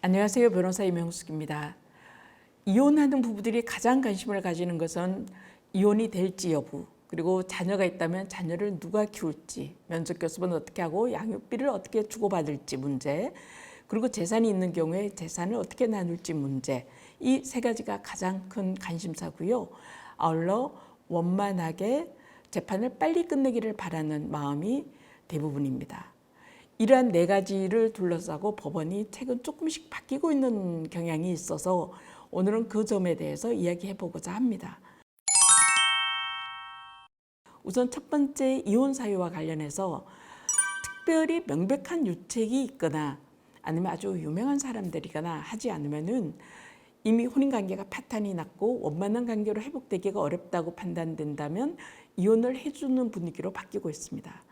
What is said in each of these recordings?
안녕하세요. 변호사 이명숙입니다. 이혼하는 부부들이 가장 관심을 가지는 것은 이혼이 될지 여부, 그리고 자녀가 있다면 자녀를 누가 키울지, 면접교섭은 어떻게 하고 양육비를 어떻게 주고받을지 문제, 그리고 재산이 있는 경우에 재산을 어떻게 나눌지 문제, 이 세 가지가 가장 큰 관심사고요. 아울러 원만하게 재판을 빨리 끝내기를 바라는 마음이 대부분입니다. 이러한 네 가지를 둘러싸고 법원이 최근 조금씩 바뀌고 있는 경향이 있어서 오늘은 그 점에 대해서 이야기해 보고자 합니다. 우선 첫 번째 이혼 사유와 관련해서 특별히 명백한 유책이 있거나 아니면 아주 유명한 사람들이거나 하지 않으면은 이미 혼인관계가 파탄이 났고 원만한 관계로 회복되기가 어렵다고 판단된다면 이혼을 해주는 분위기로 바뀌고 있습니다.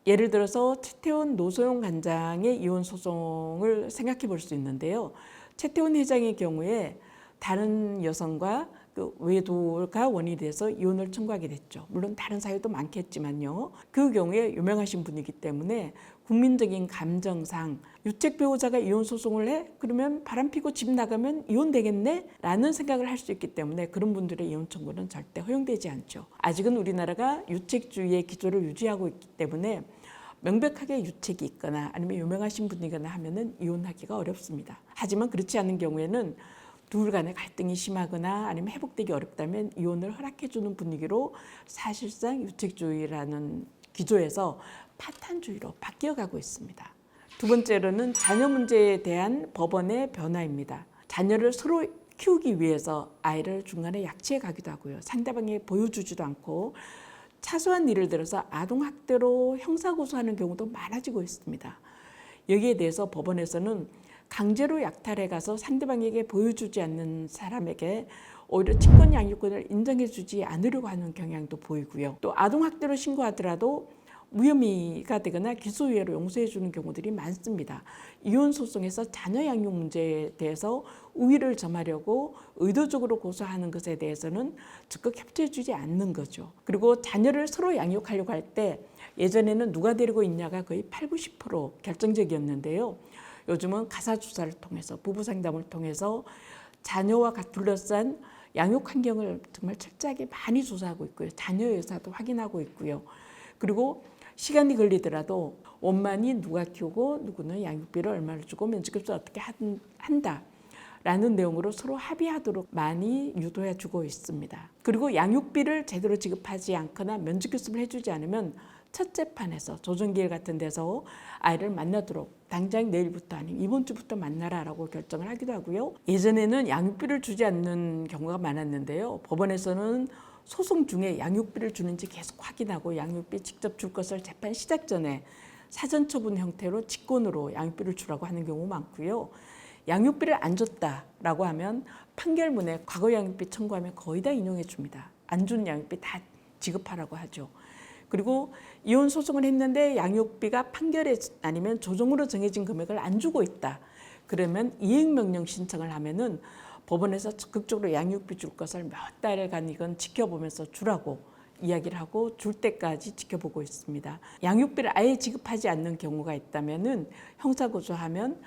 예를 들어서 최태원 노소영 간장의 이혼 소송을 생각해 볼 수 있는데요. 최태원 회장의 경우에 다른 여성과 그 외도가 원인이 돼서 이혼을 청구하게 됐죠. 물론 다른 사유도 많겠지만요. 그 경우에 유명하신 분이기 때문에 국민적인 감정상 유책 배우자가 이혼 소송을 해? 그러면 바람피고 집 나가면 이혼되겠네? 라는 생각을 할 수 있기 때문에 그런 분들의 이혼 청구는 절대 허용되지 않죠. 아직은 우리나라가 유책주의의 기조를 유지하고 있기 때문에 명백하게 유책이 있거나 아니면 유명하신 분이거나 하면은 이혼하기가 어렵습니다. 하지만 그렇지 않은 경우에는 둘 간의 갈등이 심하거나 아니면 회복되기 어렵다면 이혼을 허락해주는 분위기로 사실상 유책주의라는 기조에서 파탄주의로 바뀌어가고 있습니다. 두 번째로는 자녀 문제에 대한 법원의 변화입니다. 자녀를 서로 키우기 위해서 아이를 중간에 약치해 가기도 하고요. 상대방이 보여주지도 않고 사소한 일을 들어서 아동학대로 형사고소하는 경우도 많아지고 있습니다. 여기에 대해서 법원에서는 강제로 약탈해 가서 상대방에게 보여주지 않는 사람에게 오히려 친권 양육권을 인정해주지 않으려고 하는 경향도 보이고요. 또 아동학대로 신고하더라도 무혐의가 되거나 기소유예로 용서해주는 경우들이 많습니다. 이혼 소송에서 자녀 양육 문제에 대해서 우위를 점하려고 의도적으로 고소하는 것에 대해서는 적극 협조해주지 않는 거죠. 그리고 자녀를 서로 양육하려고 할 때 예전에는 누가 데리고 있냐가 거의 80, 90% 결정적이었는데요. 요즘은 가사주사를 통해서 부부 상담을 통해서 자녀와 둘러싼 양육 환경을 정말 철저하게 많이 조사하고 있고요. 자녀 의사도 확인하고 있고요. 그리고 시간이 걸리더라도 원만히 누가 키우고 누구는 양육비를 얼마를 주고 면접교섭을 어떻게 한다라는 내용으로 서로 합의하도록 많이 유도해 주고 있습니다. 그리고 양육비를 제대로 지급하지 않거나 면접교섭을 해주지 않으면 첫 재판에서 조정기일 같은 데서 아이를 만나도록 당장 내일부터 아니면 이번 주부터 만나라라고 결정을 하기도 하고요. 예전에는 양육비를 주지 않는 경우가 많았는데요. 법원에서는 소송 중에 양육비를 주는지 계속 확인하고 양육비 직접 줄 것을 재판 시작 전에 사전 처분 형태로 직권으로 양육비를 주라고 하는 경우 많고요. 양육비를 안 줬다라고 하면 판결문에 과거 양육비 청구하면 거의 다 인용해 줍니다. 안 준 양육비 다 지급하라고 하죠. 그리고 이혼 소송을 했는데 양육비가 판결에 아니면 조정으로 정해진 금액을 안 주고 있다. 그러면 이행명령 신청을 하면은 법원에서 적극적으로 양육비 줄 것을 몇 달간 이건 지켜보면서 주라고 이야기를 하고 줄 때까지 지켜보고 있습니다. 양육비를 아예 지급하지 않는 경우가 있다면은 형사고소하면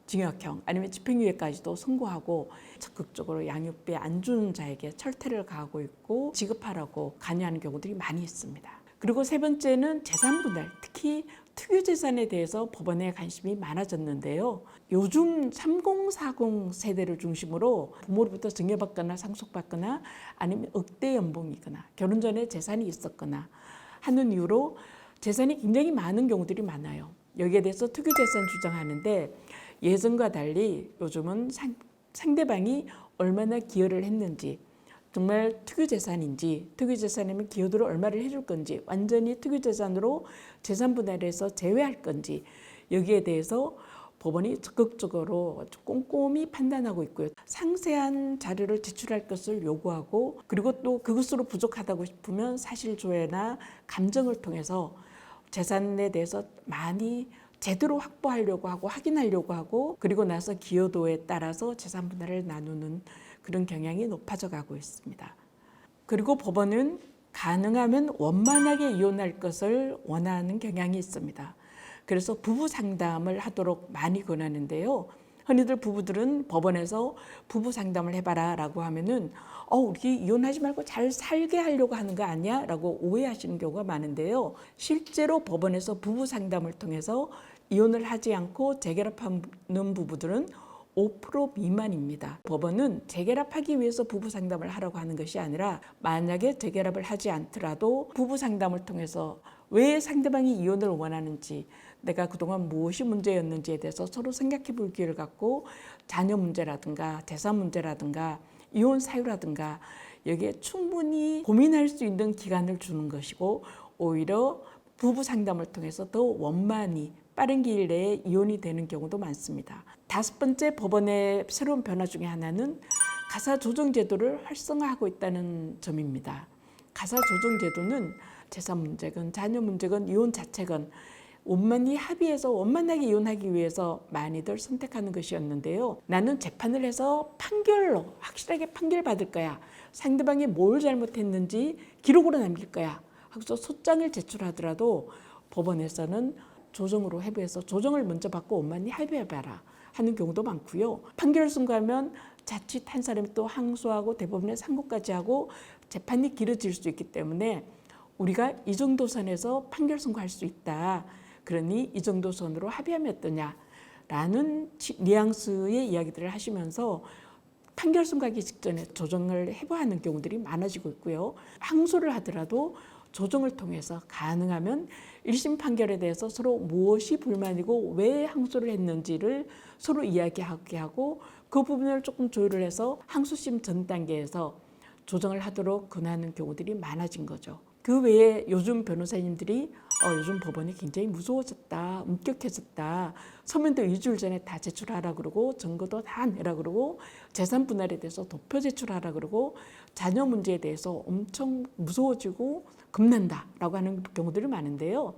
징역형 아니면 집행유예까지도 선고하고 적극적으로 양육비 안 주는 자에게 철퇴를 가하고 있고 지급하라고 관여하는 경우들이 많이 있습니다. 그리고 세 번째는 재산 분할, 특히 특유재산에 대해서 법원에 관심이 많아졌는데요. 요즘 3040 세대를 중심으로 부모로부터 증여받거나 상속받거나 아니면 억대 연봉이거나 결혼 전에 재산이 있었거나 하는 이유로 재산이 굉장히 많은 경우들이 많아요. 여기에 대해서 특유재산 주장하는데 예전과 달리 요즘은 상대방이 얼마나 기여를 했는지 정말 특유재산인지 특유재산이면 기여도를 얼마를 해줄 건지 완전히 특유재산으로 재산 분할해서 제외할 건지 여기에 대해서 법원이 적극적으로 꼼꼼히 판단하고 있고요. 상세한 자료를 제출할 것을 요구하고 그리고 또 그것으로 부족하다고 싶으면 사실조회나 감정을 통해서 재산에 대해서 많이 제대로 확보하려고 하고 확인하려고 하고 그리고 나서 기여도에 따라서 재산 분할을 나누는 그런 경향이 높아져 가고 있습니다. 그리고 법원은 가능하면 원만하게 이혼할 것을 원하는 경향이 있습니다. 그래서 부부 상담을 하도록 많이 권하는데요. 흔히들 부부들은 법원에서 부부 상담을 해봐라 라고 하면은 우리 이혼하지 말고 잘 살게 하려고 하는 거 아니야? 라고 오해하시는 경우가 많은데요. 실제로 법원에서 부부 상담을 통해서 이혼을 하지 않고 재결합하는 부부들은 5% 미만입니다. 법원은 재결합하기 위해서 부부 상담을 하라고 하는 것이 아니라 만약에 재결합을 하지 않더라도 부부 상담을 통해서 왜 상대방이 이혼을 원하는지, 내가 그동안 무엇이 문제였는지에 대해서 서로 생각해 볼 기회를 갖고 자녀 문제라든가 재산 문제라든가 이혼 사유라든가 여기에 충분히 고민할 수 있는 기간을 주는 것이고, 오히려 부부 상담을 통해서 더 원만히 빠른 기일 내에 이혼이 되는 경우도 많습니다. 5번째 법원의 새로운 변화 중에 하나는 가사조정제도를 활성화하고 있다는 점입니다. 가사조정제도는 재산 문제건 자녀 문제건 이혼 자체건 원만히 합의해서 원만하게 이혼하기 위해서 많이들 선택하는 것이었는데요. 나는 재판을 해서 판결로 확실하게 판결받을 거야. 상대방이 뭘 잘못했는지 기록으로 남길 거야. 하고서 소장을 제출하더라도 법원에서는 조정으로 회부해서 조정을 먼저 받고 원만히 합의해봐라 하는 경우도 많고요. 판결을 선고하면 자칫 한 사람이 또 항소하고 대법원에 상고까지 하고 재판이 길어질 수 있기 때문에 우리가 이 정도 선에서 판결 선고할 수 있다. 그러니 이 정도 선으로 합의하면 어떠냐라는 뉘앙스의 이야기들을 하시면서 판결 선고하기 직전에 조정을 해부하는 경우들이 많아지고 있고요. 항소를 하더라도 조정을 통해서 가능하면 1심 판결에 대해서 서로 무엇이 불만이고 왜 항소를 했는지를 서로 이야기하게 하고 그 부분을 조금 조율을 해서 항소심 전 단계에서 조정을 하도록 권하는 경우들이 많아진 거죠. 그 외에 요즘 변호사님들이 요즘 법원이 굉장히 무서워졌다, 엄격해졌다, 서면도 2주일 전에 다 제출하라 그러고 증거도 다 내라 그러고 재산 분할에 대해서 도표 제출하라 그러고 자녀 문제에 대해서 엄청 무서워지고 겁난다라고 하는 경우들이 많은데요.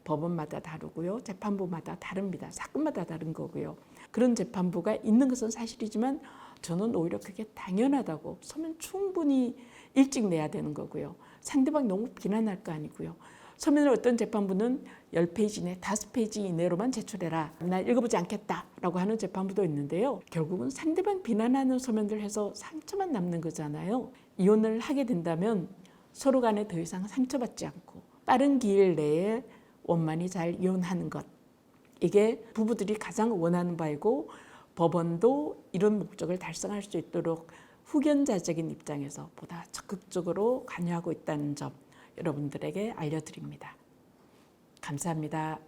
법원마다 다르고요, 재판부마다 다릅니다. 사건마다 다른 거고요. 그런 재판부가 있는 것은 사실이지만 저는 오히려 그게 당연하다고, 서면 충분히 일찍 내야 되는 거고요. 상대방 너무 비난할 거 아니고요. 서면을 어떤 재판부는 10페이지 내 5페이지 이내로만 제출해라. 난 읽어보지 않겠다라고 하는 재판부도 있는데요. 결국은 상대방 비난하는 서면들 해서 상처만 남는 거잖아요. 이혼을 하게 된다면 서로 간에 더 이상 상처받지 않고 빠른 기일 내에 원만히 잘 이혼하는 것. 이게 부부들이 가장 원하는 바이고 법원도 이런 목적을 달성할 수 있도록 후견자적인 입장에서 보다 적극적으로 관여하고 있다는 점 여러분들에게 알려드립니다. 감사합니다.